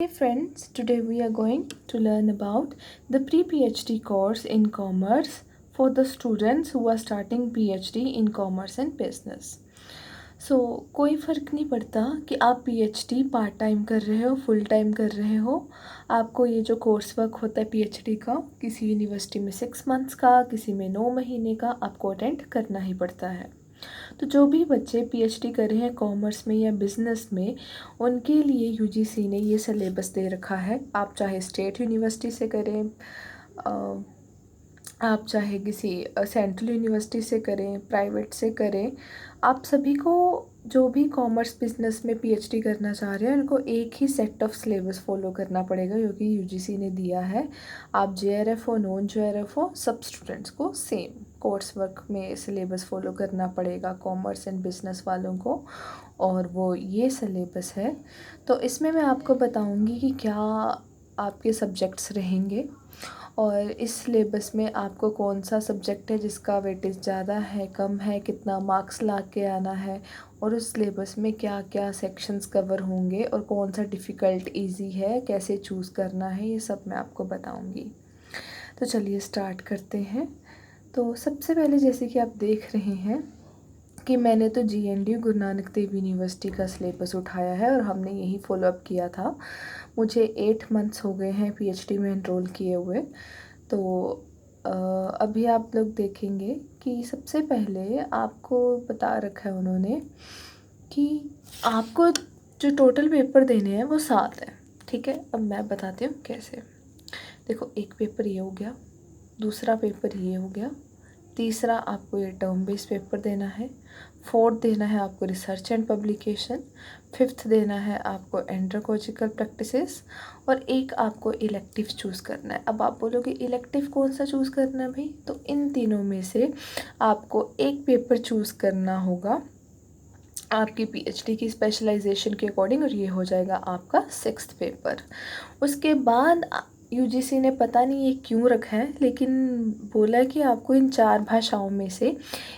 Hey friends, today we are going to learn about the pre-PhD course in commerce for the students who are starting PhD in commerce and business. कोई फ़र्क नहीं पड़ता कि आप PhD part time कर रहे हो full time कर रहे हो। आपको ये जो कोर्स वर्क होता है PhD का, किसी यूनिवर्सिटी में 6 मंथ्स का, किसी में 9 महीने का आपको अटेंड करना ही पड़ता है। तो जो भी बच्चे PhD कर रहे हैं कॉमर्स में या बिज़नेस में, उनके लिए UGC ने ये सिलेबस दे रखा है। आप चाहे स्टेट यूनिवर्सिटी से करें, आप चाहे किसी सेंट्रल यूनिवर्सिटी से करें, प्राइवेट से करें, आप सभी को जो भी कॉमर्स बिजनेस में PhD करना चाह रहे हैं उनको एक ही सेट ऑफ सिलेबस फॉलो करना पड़ेगा, क्योंकि UGC ने दिया है। आप JRF हो, नॉन JRF हो, सब स्टूडेंट्स को सेम कोर्स वर्क में सिलेबस फॉलो करना पड़ेगा कॉमर्स एंड बिजनेस वालों को, और वो ये सिलेबस है। तो इसमें मैं आपको बताऊंगी कि क्या आपके सब्जेक्ट्स रहेंगे और इस सिलेबस में आपको कौन सा सब्जेक्ट है जिसका वेटेज ज़्यादा है, कम है, कितना मार्क्स ला के आना है, और उस सिलेबस में क्या क्या सेक्शंस कवर होंगे और कौन सा डिफ़िकल्ट इजी है, कैसे चूज़ करना है, ये सब मैं आपको बताऊंगी। तो चलिए स्टार्ट करते हैं। तो सबसे पहले जैसे कि आप देख रहे हैं कि मैंने तो GNDU गुरु नानक देव यूनिवर्सिटी का सिलेबस उठाया है और हमने यही फॉलोअप किया था। मुझे 8 मंथ्स हो गए हैं PhD में एनरोल किए हुए। तो अभी आप लोग देखेंगे कि सबसे पहले आपको बता रखा है उन्होंने कि आपको जो टोटल पेपर देने हैं वो 7 हैं। ठीक है, अब मैं बताती हूँ कैसे। देखो, एक पेपर ये हो गया, दूसरा पेपर ये हो गया, तीसरा आपको ये टर्म बेस्ड पेपर देना है, फोर्थ देना है आपको रिसर्च एंड पब्लिकेशन, फिफ्थ देना है आपको एंड्रोलॉजिकल प्रैक्टिसेस, और एक आपको इलेक्टिव चूज़ करना है। अब आप बोलोगे इलेक्टिव कौन सा चूज़ करना है भाई? तो इन तीनों में से आपको एक पेपर चूज़ करना होगा आपकी PhD की स्पेशलाइजेशन के अकॉर्डिंग, और ये हो जाएगा आपका 6th पेपर। उसके बाद UGC ने पता नहीं ये क्यों रखा है, लेकिन बोला कि आपको इन 4 भाषाओं में से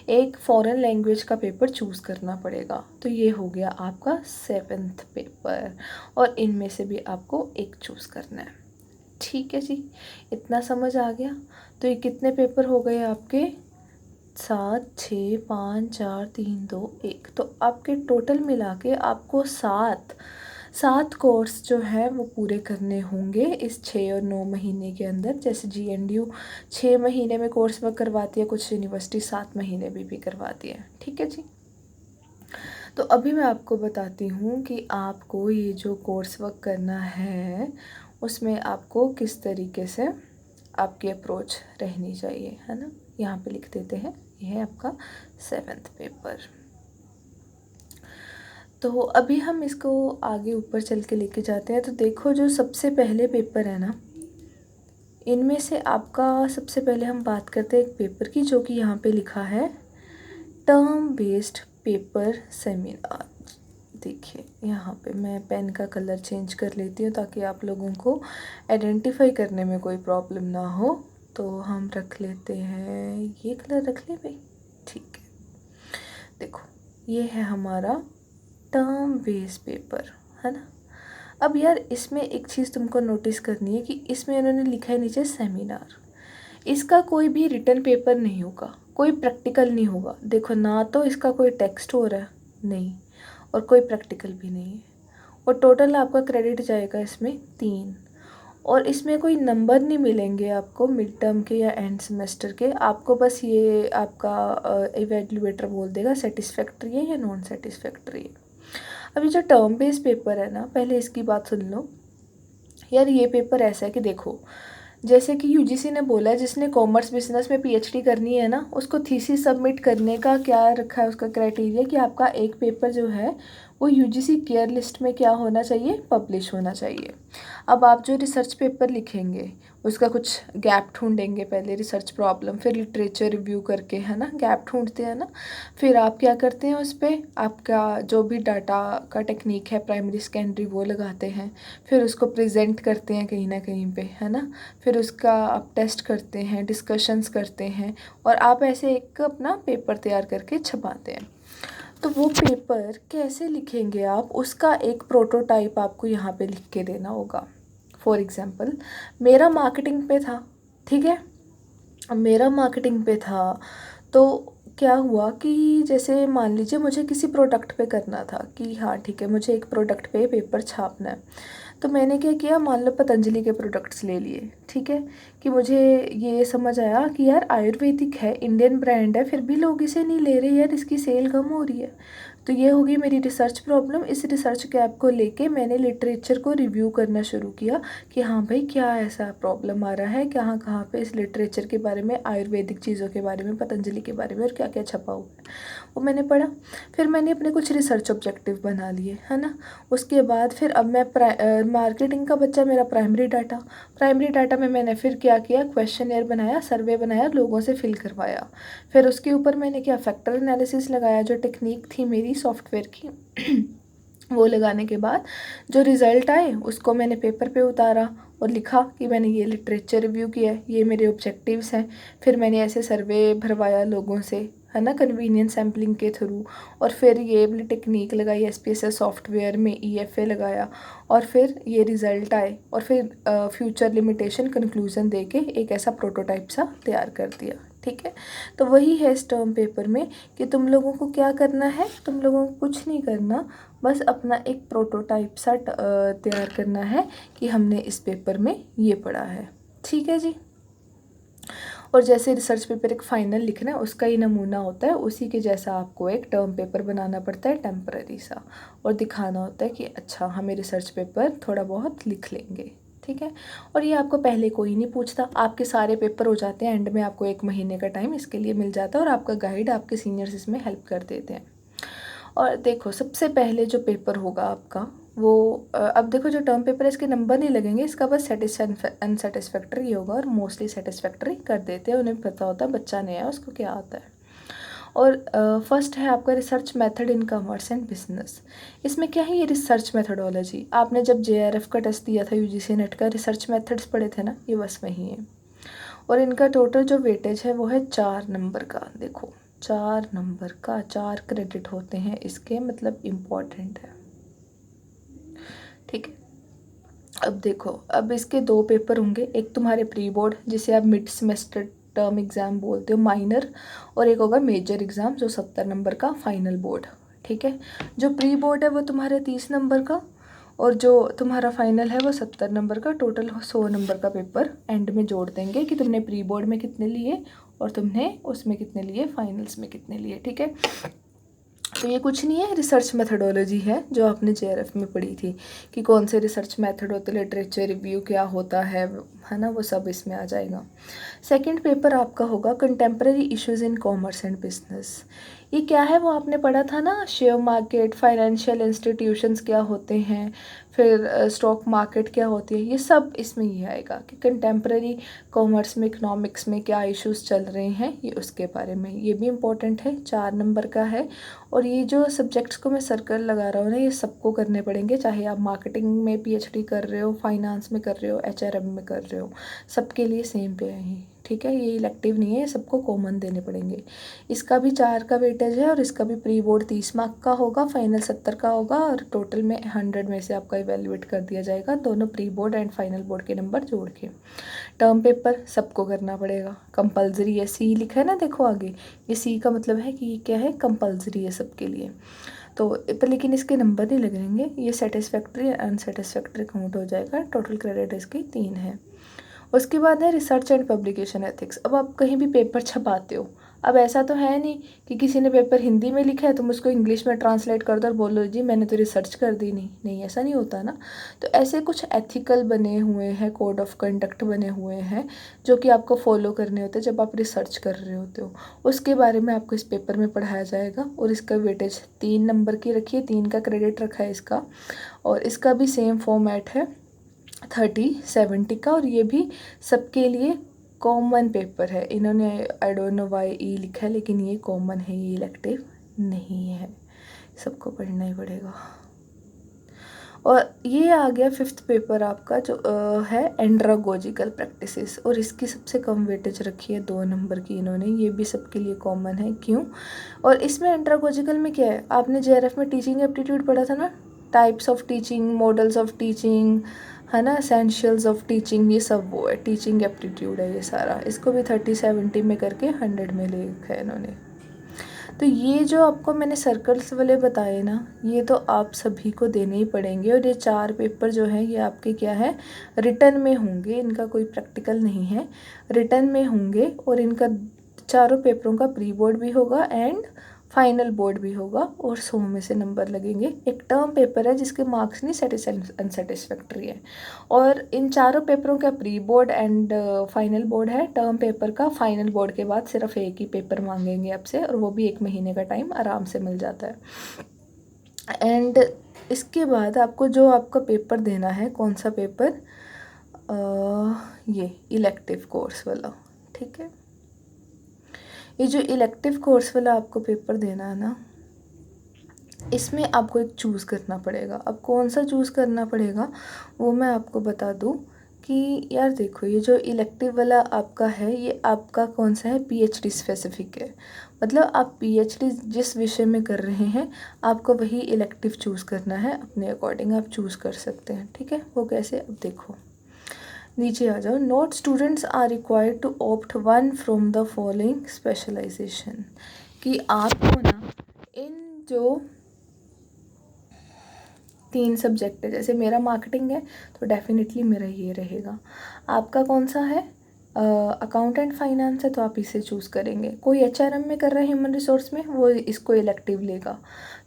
एक फॉरेन लैंग्वेज का पेपर चूज़ करना पड़ेगा। तो ये हो गया आपका 7th पेपर, और इनमें से भी आपको एक चूज़ करना है। ठीक है जी, इतना समझ आ गया। तो ये कितने पेपर हो गए आपके? 7, 6, 5, 4, 3, 2, 1। तो आपके टोटल मिला के आपको 7 कोर्स जो है वो पूरे करने होंगे इस 6 और 9 महीने के अंदर। जैसे GNDU 6 महीने में कोर्स वर्क करवाती है, कुछ यूनिवर्सिटी 7 महीने भी करवाती है। ठीक है जी। तो अभी मैं आपको बताती हूँ कि आपको ये जो कोर्स वर्क करना है उसमें आपको किस तरीके से आपकी अप्रोच रहनी चाहिए, है ना। यहाँ पे लिख देते हैं, ये है आपका 7th पेपर। तो अभी हम इसको आगे ऊपर चल के लेके जाते हैं। तो देखो, जो सबसे पहले पेपर है ना, इनमें से आपका सबसे पहले हम बात करते हैं एक पेपर की, जो कि यहाँ पे लिखा है टर्म बेस्ड पेपर सेमिनार। देखिए, यहाँ पे मैं पेन का कलर चेंज कर लेती हूँ ताकि आप लोगों को आइडेंटिफाई करने में कोई प्रॉब्लम ना हो। तो हम रख लेते हैं, ये कलर रख ले भाई। ठीक है, देखो ये है हमारा टर्म बेस्ड पेपर, है ना। अब यार, इसमें एक चीज़ तुमको नोटिस करनी है कि इसमें उन्होंने लिखा है नीचे सेमिनार। इसका कोई भी रिटन पेपर नहीं होगा, कोई प्रैक्टिकल नहीं होगा। देखो ना, तो इसका कोई टेक्स्ट हो रहा है नहीं, और कोई प्रैक्टिकल भी नहीं है। और टोटल आपका क्रेडिट जाएगा इसमें 3, और इसमें कोई नंबर नहीं मिलेंगे आपको मिड टर्म के या एंड सेमेस्टर के। आपको बस ये आपका इवैल्यूएटर बोल देगा सेटिस्फैक्ट्री है या नॉन सेटिस्फैक्ट्री है। अभी जो टर्म बेस्ड पेपर है ना, पहले इसकी बात सुन लो यार। ये पेपर ऐसा है कि देखो, जैसे कि UGC ने बोला है जिसने कॉमर्स बिजनेस में PhD करनी है ना, उसको थीसिस सबमिट करने का क्या रखा है, उसका क्राइटेरिया कि आपका एक पेपर जो है वो UGC केयर लिस्ट में क्या होना चाहिए, पब्लिश होना चाहिए। अब आप जो रिसर्च पेपर लिखेंगे उसका कुछ गैप ढूंढेंगे, पहले रिसर्च प्रॉब्लम, फिर लिटरेचर रिव्यू करके, है ना, गैप ढूंढते हैं ना। फिर आप क्या करते हैं, उस पर आपका जो भी डाटा का टेक्निक है, प्राइमरी सेकेंडरी, वो लगाते हैं। फिर उसको प्रेजेंट करते हैं कहीं ना कहीं पे, है ना। फिर उसका आप टेस्ट करते हैं, डिस्कशंस करते हैं, और आप ऐसे एक अपना पेपर तैयार करके छपाते हैं। तो वो पेपर कैसे लिखेंगे आप, उसका एक प्रोटोटाइप आपको यहाँ पे लिख के देना होगा। फॉर एग्ज़ाम्पल मेरा मार्केटिंग पे था, ठीक है, अब मेरा मार्केटिंग पे था तो क्या हुआ कि जैसे मान लीजिए मुझे किसी प्रोडक्ट पे करना था कि हाँ ठीक है मुझे एक प्रोडक्ट पे पेपर छापना है, तो मैंने क्या किया, मान लो पतंजलि के प्रोडक्ट्स ले लिए, ठीक है, कि मुझे ये समझ आया कि यार आयुर्वेदिक है, इंडियन ब्रांड है, फिर भी लोग इसे नहीं ले रहे यार, इसकी सेल कम हो रही है। तो ये होगी मेरी रिसर्च प्रॉब्लम। इस रिसर्च गैप को लेके मैंने लिटरेचर को रिव्यू करना शुरू किया कि हाँ भाई क्या ऐसा प्रॉब्लम आ रहा है, कहाँ कहाँ पे इस लिटरेचर के बारे में, आयुर्वेदिक चीज़ों के बारे में, पतंजलि के बारे में और क्या क्या छपा हुआ है, वो मैंने पढ़ा। फिर मैंने अपने कुछ रिसर्च ऑब्जेक्टिव बना लिए, है ना। उसके बाद फिर अब मैं मार्केटिंग का बच्चा मेरा प्राइमरी डाटा में मैंने फिर क्या किया, क्वेश्चनियर बनाया, सर्वे बनाया, लोगों से फिल करवाया। फिर उसके ऊपर मैंने क्या, फैक्टर एनालिसिस लगाया, जो टेक्निक थी मेरी सॉफ्टवेयर की वो लगाने के बाद जो रिज़ल्ट आए उसको मैंने पेपर पे उतारा और लिखा कि मैंने ये लिटरेचर रिव्यू किया है, ये मेरे ऑब्जेक्टिव्स हैं। फिर मैंने ऐसे सर्वे भरवाया लोगों से, है ना, कन्वीनियंस सैम्पलिंग के थ्रू। और फिर ये वाली टेक्निक लगाई SPSS सॉफ्टवेयर में, EFA लगाया, और फिर ये रिज़ल्ट आए, और फिर फ्यूचर लिमिटेशन कंक्लूज़न दे के एक ऐसा प्रोटोटाइप सा तैयार कर दिया, ठीक है। तो वही है इस टर्म पेपर में कि तुम लोगों को क्या करना है, तुम लोगों को कुछ नहीं करना, बस अपना एक प्रोटोटाइप सा तैयार करना है कि हमने इस पेपर में ये पढ़ा है, ठीक है जी। और जैसे रिसर्च पेपर एक फाइनल लिखना है उसका ही नमूना होता है, उसी के जैसा आपको एक टर्म पेपर बनाना पड़ता है टेम्पररी सा, और दिखाना होता है कि अच्छा हमें रिसर्च पेपर थोड़ा बहुत लिख लेंगे, ठीक है। और ये आपको पहले कोई नहीं पूछता, आपके सारे पेपर हो जाते हैं एंड में, आपको 1 महीने का टाइम इसके लिए मिल जाता है, और आपका गाइड, आपके सीनियर्स इसमें हेल्प कर देते हैं। और देखो सबसे पहले जो पेपर होगा आपका वो अब देखो जो टर्म पेपर है इसके नंबर नहीं लगेंगे, इसका बस अनसेटिस्फैक्ट्री होगा, और मोस्टली सेटिस्फैक्ट्री कर देते हैं, उन्हें पता होता है बच्चा नया है उसको क्या आता है। और फर्स्ट है आपका research method in commerce and business. इसमें क्या है, ये रिसर्च मेथडोलॉजी, आपने जब JRF का टेस्ट दिया था UGC नेट का, रिसर्च मेथड्स पढ़े थे ना, ये बस वही है। और इनका टोटल जो वेटेज है वो है 4 नंबर का, देखो 4 नंबर का, 4 क्रेडिट होते हैं इसके, मतलब इम्पॉर्टेंट है, ठीक है। अब देखो, अब इसके 2 पेपर होंगे, एक तुम्हारे प्री बोर्ड जिसे आप मिड सेमेस्टर टर्म एग्ज़ाम बोलते हो, माइनर, और एक होगा मेजर एग्ज़ाम जो 70 नंबर का फाइनल बोर्ड, ठीक है। जो प्री बोर्ड है वो तुम्हारे 30 नंबर का, और जो तुम्हारा फाइनल है वो 70 नंबर का, टोटल 100 नंबर का पेपर एंड में जोड़ देंगे कि तुमने प्री बोर्ड में कितने लिए और तुमने उसमें कितने लिए, फाइनल्स में कितने लिए, ठीक है। तो ये कुछ नहीं है, रिसर्च मेथडोलॉजी है जो आपने JRF में पढ़ी थी कि कौन से रिसर्च मेथड होते, लिटरेचर रिव्यू क्या होता है ना, वो सब इसमें आ जाएगा। सेकंड पेपर आपका होगा contemporary issues in commerce and business. ये क्या है, वो आपने पढ़ा था ना, शेयर मार्केट, फाइनेंशियल इंस्टीट्यूशंस क्या होते हैं, फिर स्टॉक मार्केट क्या होती है, ये सब इसमें ही आएगा कि कंटेम्प्रेरी कॉमर्स में, इकोनॉमिक्स में क्या इश्यूज चल रहे हैं, ये उसके बारे में। ये भी इम्पोर्टेंट है, 4 नंबर का है। और ये जो सब्जेक्ट्स को मैं सर्कल लगा रहा हूँ ना, ये सबको करने पड़ेंगे, चाहे आप मार्केटिंग में PhD कर रहे हो, फाइनेंस में कर रहे हो, HRM में कर रहे हो, सबके लिए सेम पे है, ठीक है। ये इलेक्टिव नहीं है, सबको कॉमन देने पड़ेंगे। इसका भी 4 का वेटेज है, और इसका भी प्री बोर्ड 30 मार्क का होगा, फाइनल 70 का होगा, और टोटल में 100 में से आपका इवेल्युएट कर दिया जाएगा, दोनों pre board and final board के नंबर जोड़ के। टर्म पेपर सबको करना पड़ेगा, कंपलसरी है, C लिखा है ना, देखो आगे, ये C का मतलब है कि ये क्या है, कंपलसरी है सबके लिए। तो पर लेकिन इसके नंबर नहीं लगेंगे, ये सेटिस्फैक्ट्री अनसेटिस्फैक्ट्री काउंट हो जाएगा, टोटल क्रेडिट इसकी 3 है। उसके बाद है रिसर्च एंड पब्लिकेशन एथिक्स। अब आप कहीं भी पेपर छपाते हो, अब ऐसा तो है नहीं कि किसी ने पेपर हिंदी में लिखा है तुम उसको इंग्लिश में ट्रांसलेट कर दो और बोलो जी मैंने तो रिसर्च कर दी, नहीं नहीं, ऐसा नहीं होता ना। तो ऐसे कुछ एथिकल बने हुए हैं, कोड ऑफ कंडक्ट बने हुए हैं जो कि आपको फॉलो करने होते हैं जब आप रिसर्च कर रहे होते हो, उसके बारे में आपको इस पेपर में पढ़ाया जाएगा। और इसका वेटेज 3 नंबर की रखिए, 3 का क्रेडिट रखा है इसका, और इसका भी सेम फॉर्मेट है 30-70 का, और ये भी सबके लिए कॉमन पेपर है। इन्होंने आई डोंट नो वाई ई लिखा है, लेकिन ये कॉमन है, ये इलेक्टिव नहीं है, सबको पढ़ना ही पड़ेगा। और ये आ गया 5th पेपर आपका जो है एंड्रागोजिकल प्रैक्टिसेस, और इसकी सबसे कम वेटेज रखी है 2 नंबर की इन्होंने। ये भी सबके लिए कॉमन है, क्यों? और इसमें एंड्रागोजिकल में क्या है, आपने जेआरएफ में टीचिंग एप्टीट्यूड पढ़ा था ना, types of teaching, models of teaching, है ना, एसेंशियल्स ऑफ टीचिंग, ये सब वो है, टीचिंग एप्टीट्यूड है ये सारा। इसको भी 30-70 में करके 100 में ले रखा है इन्होंने। तो ये जो आपको मैंने सर्कल्स वाले बताए ना, ये तो आप सभी को देने ही पड़ेंगे। और ये 4 पेपर जो हैं ये आपके क्या है, रिटन में होंगे, इनका कोई प्रैक्टिकल नहीं है, रिटन में होंगे। और इनका चारों पेपरों का प्री बोर्ड भी होगा एंड फाइनल बोर्ड भी होगा, और 100 में से नंबर लगेंगे। एक टर्म पेपर है जिसके मार्क्स नहीं अनसेटिस्फैक्ट्री है। और इन चारों पेपरों का pre board and final board है। टर्म पेपर का फाइनल बोर्ड के बाद सिर्फ एक ही पेपर मांगेंगे आपसे, और वो भी 1 महीने का टाइम आराम से मिल जाता है। एंड इसके बाद आपको जो आपका पेपर देना है, कौन सा पेपर, ये इलेक्टिव कोर्स वाला, ठीक है। ये जो इलेक्टिव कोर्स वाला आपको पेपर देना है ना, इसमें आपको एक चूज़ करना पड़ेगा। अब कौन सा चूज़ करना पड़ेगा वो मैं आपको बता दूँ कि यार देखो, ये जो इलेक्टिव वाला आपका है ये आपका कौन सा है, पीएचडी स्पेसिफिक है। मतलब आप पीएचडी जिस विषय में कर रहे हैं आपको वही इलेक्टिव चूज़ करना है, अपने अकॉर्डिंग आप चूज़ कर सकते हैं, ठीक है। वो कैसे, अब देखो नीचे आ जाओ। Note students are required to opt one from the following specialization, कि आपको ना इन जो 3 सब्जेक्ट है, जैसे मेरा मार्केटिंग है तो डेफिनेटली मेरा ये रहेगा। आपका कौन सा है, अकाउंट एंड फाइनेंस है तो आप इसे चूज़ करेंगे। कोई एचआरएम में कर रहा है ह्यूमन रिसोर्स में, वो इसको इलेक्टिव लेगा।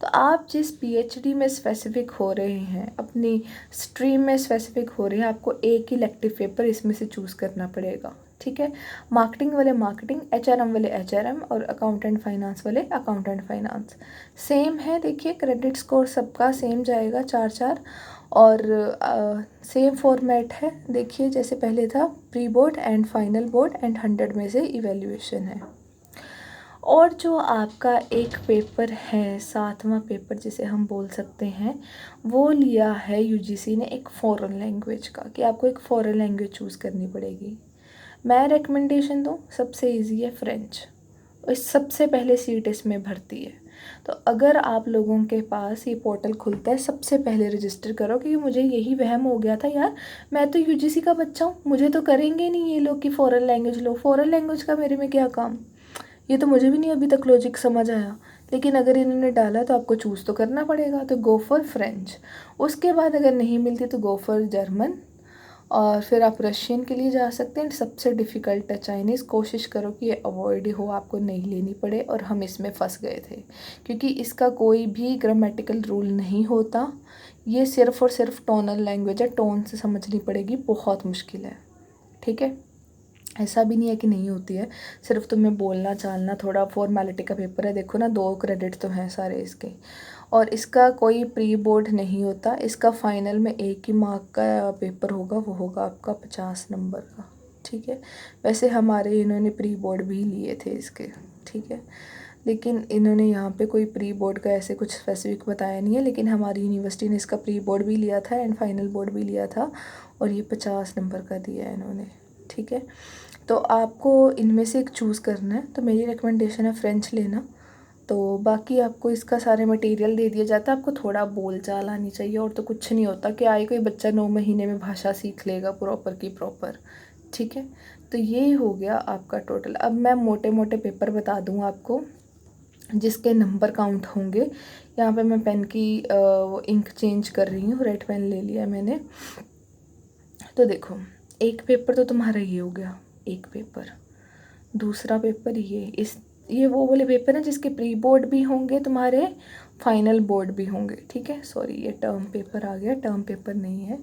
तो आप जिस पीएचडी में स्पेसिफिक हो रहे हैं, अपनी स्ट्रीम में स्पेसिफिक हो रहे हैं, आपको एक इलेक्टिव पेपर इसमें से चूज़ करना पड़ेगा, ठीक है। मार्केटिंग वाले मार्केटिंग, एचआरएम वाले एचआरएम, और अकाउंट एंड फाइनेंस वाले अकाउंट एंड फाइनेंस। सेम है, देखिए क्रेडिट स्कोर सबका सेम जाएगा 4-4, और सेम फॉर्मेट है। देखिए जैसे पहले था, pre board and final board and 100 में से इवैल्यूएशन है। और जो आपका एक पेपर है, 7वां पेपर जिसे हम बोल सकते हैं, वो लिया है यूजीसी ने एक फ़ॉरेन लैंग्वेज का, कि आपको एक फ़ॉरेन लैंग्वेज चूज़ करनी पड़ेगी। मैं रिकमेंडेशन दूँ, सबसे इजी है फ्रेंच, इस सबसे पहले सीट इसमें भरती है। तो अगर आप लोगों के पास ये पोर्टल खुलता है, सबसे पहले रजिस्टर करो, क्योंकि मुझे यही वहम हो गया था यार, मैं तो यूजीसी का बच्चा हूँ, मुझे तो करेंगे नहीं ये लोग कि फ़ॉरेन लैंग्वेज लो, फ़ॉरेन लैंग्वेज का मेरे में क्या काम। ये तो मुझे भी नहीं अभी तक लॉजिक समझ आया, लेकिन अगर इन्होंने डाला तो आपको चूज़ तो करना पड़ेगा। तो गो फॉर फ्रेंच। उसके बाद अगर नहीं मिलती तो गो फॉर जर्मन, और फिर आप रशियन के लिए जा सकते हैं। सबसे डिफ़िकल्ट है चाइनीज़, कोशिश करो कि ये अवॉइड हो, आपको नहीं लेनी पड़े। और हम इसमें फंस गए थे, क्योंकि इसका कोई भी ग्रामेटिकल रूल नहीं होता, ये सिर्फ़ और सिर्फ टोनल लैंग्वेज है, टोन से समझनी पड़ेगी, बहुत मुश्किल है, ठीक है। ऐसा भी नहीं है कि नहीं होती है, सिर्फ तुम्हें बोलना चालना, थोड़ा फॉर्मेलिटी का पेपर है। देखो ना, 2 क्रेडिट तो हैं सारे इसके। और इसका कोई प्री बोर्ड नहीं होता, इसका फाइनल में 1 ही मार्क का पेपर होगा, वो होगा आपका 50 नंबर का, ठीक है। वैसे हमारे इन्होंने प्री बोर्ड भी लिए थे इसके, ठीक है, लेकिन इन्होंने यहाँ पे कोई प्री बोर्ड का ऐसे कुछ स्पेसिफिक बताया नहीं है। लेकिन हमारी यूनिवर्सिटी ने इसका प्री बोर्ड भी लिया था एंड फाइनल बोर्ड भी लिया था, और ये 50 नंबर का दिया है इन्होंने, ठीक है। तो आपको इनमें से एक चूज़ करना है। तो मेरी रिकमेंडेशन है फ्रेंच लेना। तो बाकी आपको इसका सारे मटेरियल दे दिया जाता है, आपको थोड़ा बोल चाल आनी चाहिए, और तो कुछ नहीं होता कि आए कोई बच्चा 9 महीने में भाषा सीख लेगा प्रॉपर की प्रॉपर, ठीक है। तो ये हो गया आपका टोटल। अब मैं मोटे मोटे पेपर बता दूँ आपको जिसके नंबर काउंट होंगे। यहाँ पे मैं पेन की वो इंक चेंज कर रही हूँ, रेड पेन ले लिया मैंने। तो देखो, एक पेपर तो तुम्हारा ये हो गया, एक पेपर। दूसरा पेपर ये वो वाले पेपर हैं जिसके प्री बोर्ड भी होंगे तुम्हारे, फाइनल बोर्ड भी होंगे, ठीक है। सॉरी, ये टर्म पेपर आ गया, टर्म पेपर नहीं है।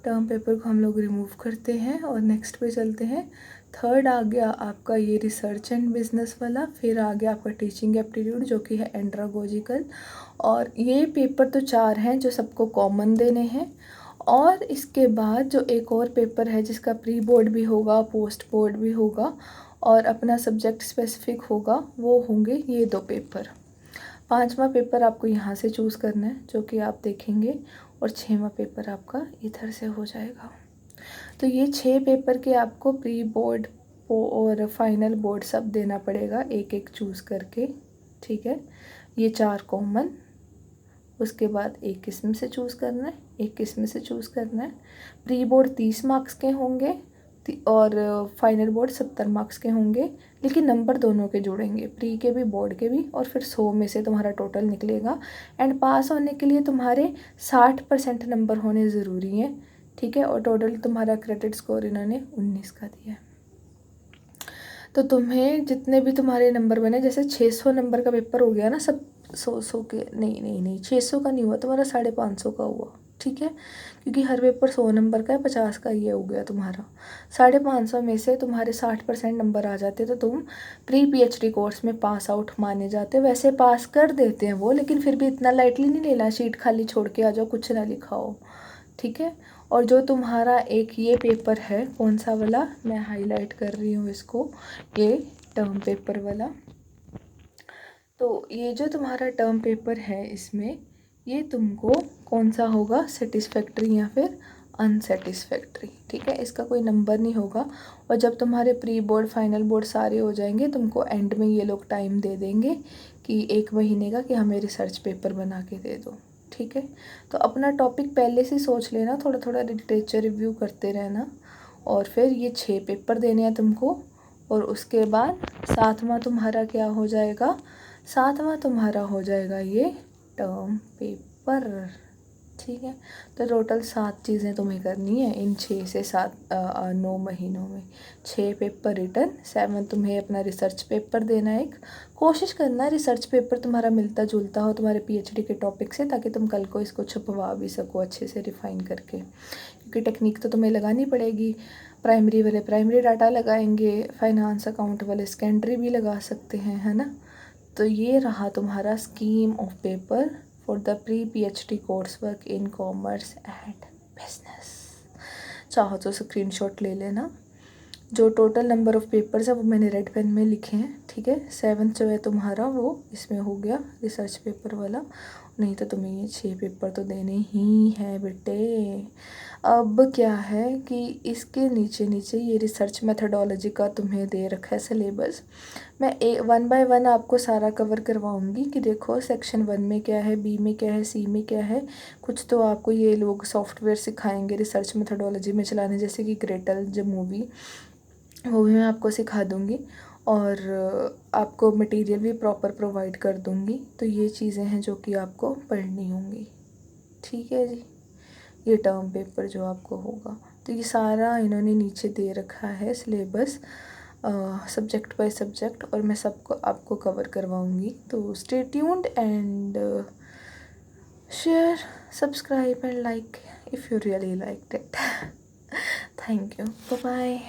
टर्म पेपर को हम लोग रिमूव करते हैं और नेक्स्ट पे चलते हैं। थर्ड आ गया आपका ये रिसर्च एंड बिजनेस वाला, फिर आ गया आपका टीचिंग एप्टीट्यूड जो कि है एंड्रागोजिकल। और ये पेपर तो 4 हैं जो सबको कॉमन देने हैं। और इसके बाद जो एक और पेपर है जिसका प्री बोर्ड भी होगा, पोस्ट बोर्ड भी होगा, और अपना सब्जेक्ट स्पेसिफिक होगा, वो होंगे ये 2 पेपर। 5वां पेपर आपको यहाँ से चूज़ करना है, जो कि आप देखेंगे और 6वां पेपर आपका इधर से हो जाएगा। तो ये 6 पेपर के आपको प्री बोर्ड और फाइनल बोर्ड सब देना पड़ेगा, एक एक चूज़ करके, ठीक है। ये 4 कॉमन, उसके बाद एक किस्म से चूज़ करना है, एक किस्म से चूज़ करना है। प्री बोर्ड 30 मार्क्स के होंगे और फाइनल बोर्ड 70 मार्क्स के होंगे, लेकिन नंबर दोनों के जुड़ेंगे, प्री के भी बोर्ड के भी, और फिर 100 में से तुम्हारा टोटल निकलेगा। एंड पास होने के लिए तुम्हारे 60% नंबर होने ज़रूरी हैं, ठीक है। और टोटल तुम्हारा क्रेडिट स्कोर इन्होंने 19 का दिया है। तो तुम्हें जितने भी तुम्हारे नंबर बने, जैसे 600 नंबर का पेपर हो गया ना, सब 100 के, नहीं 600 का नहीं हुआ तुम्हारा, 550 का हुआ, ठीक है। क्योंकि हर पेपर 100 नंबर का है, 50 का ये हो गया तुम्हारा। 550 में से तुम्हारे 60% नंबर आ जाते तो तुम प्री PhD कोर्स में पास आउट माने जाते। वैसे पास कर देते हैं वो, लेकिन फिर भी इतना लाइटली नहीं लेना, शीट खाली छोड़ के आ जाओ, कुछ ना लिखा हो, ठीक है। और जो तुम्हारा एक ये पेपर है, कौन सा वाला, मैं हाईलाइट कर रही हूँ इसको, ये टर्म पेपर वाला। तो ये जो तुम्हारा टर्म पेपर है, इसमें ये तुमको कौन सा होगा, सेटिस्फैक्ट्री या फिर अनसेटिस्फैक्ट्री, ठीक है। इसका कोई नंबर नहीं होगा। और जब तुम्हारे प्री बोर्ड फाइनल बोर्ड सारे हो जाएंगे, तुमको एंड में ये लोग टाइम दे देंगे कि 1 महीने का, कि हमें रिसर्च पेपर बना के दे दो, ठीक है। तो अपना टॉपिक पहले से सोच लेना, थोड़ा थोड़ा लिटरेचर रिव्यू करते रहना। और फिर ये 6 पेपर देने हैं तुमको। और उसके बाद 7वां तुम्हारा क्या हो जाएगा, 7वां तुम्हारा हो जाएगा ये टर्म पेपर, ठीक है। तो टोटल 7 चीज़ें तुम्हें करनी है इन 6 से 9 महीनों में। 6 पेपर रिटर्न, 7 तुम्हें अपना रिसर्च पेपर देना है। एक कोशिश करना रिसर्च पेपर तुम्हारा मिलता जुलता हो तुम्हारे PhD के टॉपिक से, ताकि तुम कल को इसको छपवा भी सको अच्छे से रिफ़ाइन करके, क्योंकि टेक्निक तो तुम्हें लगानी पड़ेगी। प्राइमरी वाले प्राइमरी डाटा लगाएंगे, फाइनेंस अकाउंट वाले सेकेंडरी भी लगा सकते हैं, है ना। तो ये रहा तुम्हारा scheme of paper for the pre PhD course work in commerce and business. चाहो तो स्क्रीनशॉट ले लेना। जो टोटल नंबर ऑफ़ पेपर्स है वो मैंने रेड पेन में लिखे हैं, ठीक है। 7 जो है तुम्हारा वो इसमें हो गया रिसर्च पेपर वाला। नहीं तो तुम्हें ये 6 पेपर तो देने ही हैं बेटे। अब क्या है कि इसके नीचे नीचे ये रिसर्च मेथडोलॉजी का तुम्हें दे रखा है सिलेबस। मैं 1 बाय 1 आपको सारा कवर करवाऊंगी कि देखो सेक्शन 1 में क्या है, B में क्या है, C में क्या है। कुछ तो आपको ये लोग सॉफ्टवेयर सिखाएंगे रिसर्च मेथडोलॉजी में चलाने, जैसे कि ग्रेटल जो मूवी, वो भी मैं आपको सिखा दूँगी। और आपको मटेरियल भी प्रॉपर प्रोवाइड कर दूँगी। तो ये चीज़ें हैं जो कि आपको पढ़नी होंगी, ठीक है जी। ये टर्म पेपर जो आपको होगा, तो ये सारा इन्होंने नीचे दे रखा है सिलेबस, सब्जेक्ट बाय सब्जेक्ट, और मैं सबको आपको कवर करवाऊँगी। तो stay tuned and share, subscribe and like if you really liked it. Thank you, bye bye.